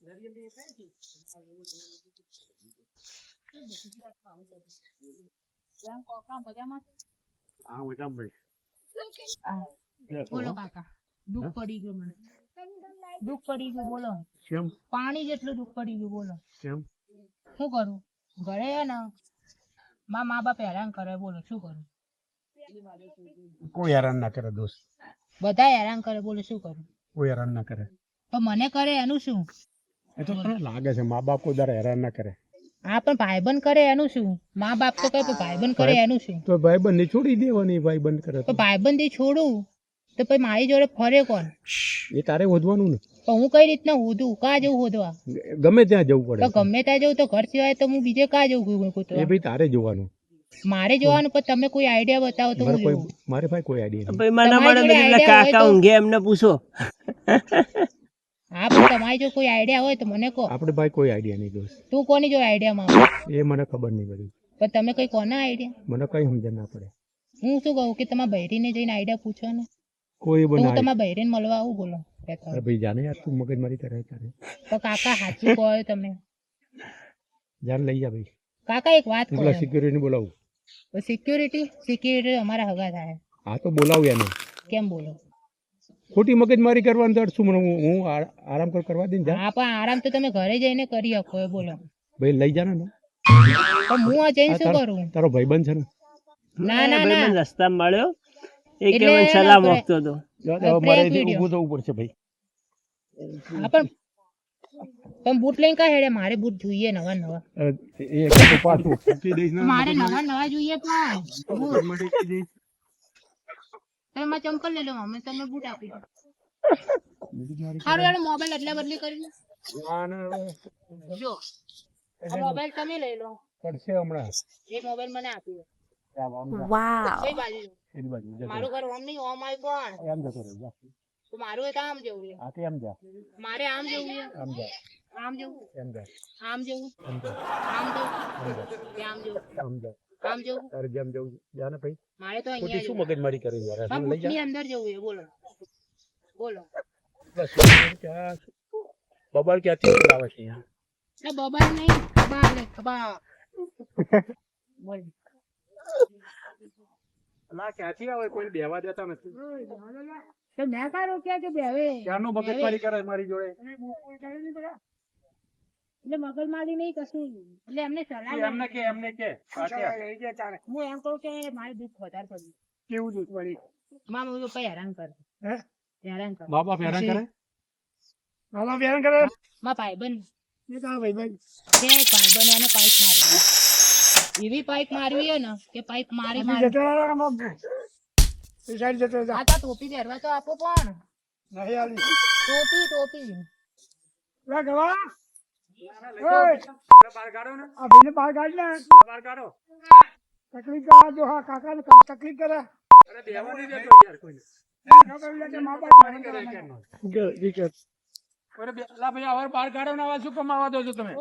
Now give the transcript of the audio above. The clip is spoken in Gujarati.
બોલો કાકા, દુઃખ પડી ગયું મને. દુઃખ પડી ગયું બોલો. કેમ? પાણી જેટલું દુઃખ પડી ગયું બોલો. કેમ? શું કરું? ઘરે હે ને મારા મા બાપ હેરાન કરે બોલો, શું કરું? કોઈ હેરાન ના કરે દોસ્ત. બધા હેરાન કરે બોલો, શું કરું? કોઈ હેરાન ના કરે. તો મને કરે એનું શું? એ તો તને લાગે છે મા બાપ કોઈ દર હેરાન ના કરે. હા પણ ભાઈબંધ કરે એનું શું? મા બાપ તો કહે ભાઈબંધ કરે એનું શું? તો ભાઈબંધ ને છોડી દેવાની, ભાઈબંધ કરે તો ભાઈબંધી છોડું તો પછી મારી જોડે ફરે કોણ? એ તારે વધવાનું ને. તો હું કઈ રીતના હોધું? કા જવું હોધવા? ગમે ત્યાં જવું પડે. તો ગમે ત્યાં જવું તો ઘર સિવાય તો હું બીજે કા જવું? એ ભાઈ તારે જોવાનું. મારે જોવાનું, પણ તમે કોઈ આઈડિયા બતાવો તો હું જોઉં. મારે ભાઈ કોઈ આઈડિયા નહીં. કાકા ઊંઘે એમને પૂછો. હા પણ તમારી જો કોઈ આઈડિયા હોય તો મને કહો. આપણે ભાઈ કોઈ આઈડિયા નહીં દોસ્ત. તું કોની જો આઈડિયા માંગો? એ મને ખબર નહીં પડી. પણ તમે કઈ કોના આઈડિયા? મને કઈ સમજણ ના પડે. હું શું કહું કે તમારા બૈરીને જઈને આઈડિયા પૂછો ને. કોઈ હું તમારા બૈરીને મળવા આવું બોલો. ભાઈ જાને યાર તું મગજમારી કરે તારે. તો કાકા સાચું કહો તમે. જાન લઈ જા ભાઈ. કાકા એક વાત કહો. સિક્યુરિટી બોલાવું. સિક્યુરિટી અમારા હગા થાય. હા તો બોલાવું એને. કેમ બોલો? ખોટી મગજમારી કરવાની તો શું મને હું આરામ કરવા દે ને. હા પણ આરામ તો તમે ઘરે જઈને કરી શકો એ બોલો. ભાઈ લઈ જા ને. પણ હું આ જઈને શું કરું? તારો ભાઈબંધ છે ને? ના ના ના, રસ્તા મળ્યો એ કે મને સલાહ આપતો હતો. મારે ઊભું થવું પડશે ભાઈ. હા પણ બૂટ લઈને કા હેડે? મારે બૂટ જોઈએ નવા નવા. મારે નવા નવા જોઈએ પણ તમે ચંપલ લઈ લો, અમે તમને બૂટ આપી દો. સારું યાર મોબાઈલ એટલે બદલી કરી જો મોબાઈલ તમે લઈ લો. પડશે હમણાં. એ મોબાઈલ મને આપી દો. વાવ. કઈ બાજુ? મારું ઘર ઓમ નહીં, ઓમ આવી પણ એમ જતો રહે. તો મારું તો આમ જવું છે. આ તો એમ જા. મારે આમ જવું છે. આમ જા. આમ જવું. એમ જા. આમ જવું. એમ જા. આમ જવું. આમ જવું. આમ જા. આમ જવું. તારે જેમ જવું જા ને ભાઈ. મારે તો ખોટી અહીંયા શું મગજમારી કરી યાર. લઈ જા. અંદર જવું છે બોલો. બોલો. બસ ક્યાં બબાલ ક્યાંથી લાવે છે અહીંયા? ના બબાલ નહીં, ખબા લે ખબા. બોલ. ના ક્યાંથી આવે? કોઈ બેવા દેતા નથી. તો મેં કા રોક્યા કે બેવે? ક્યાંનું મગજમારી કરે મારી જોડે? એટલે મગજમારી નહીં કશું. એટલે એમને સલાહ એમને કે હું એમ કહું કે મારે દુઃખ વધારે પડ્યું. કેવું દુઃખ પડી? મારા મમ્મી પપ્પા હેરાન કરે. હેરાન કરે. બાપા હેરાન કરે? બાપા હેરાન કરે? મારા ભાઈબંધ એ કાં ભાઈબંધ? કે ભાઈબંધ એને પાઇપ મારી. એવી પાઇપ મારવી હે ને કે પાઇપ મારી આ તો ટોપી પહેરવા તો આપો પણ. ટોપી તકલીફ કરે. ભાઈ હવે બહાર કાઢો ને શું કમાવા દો છો તમે?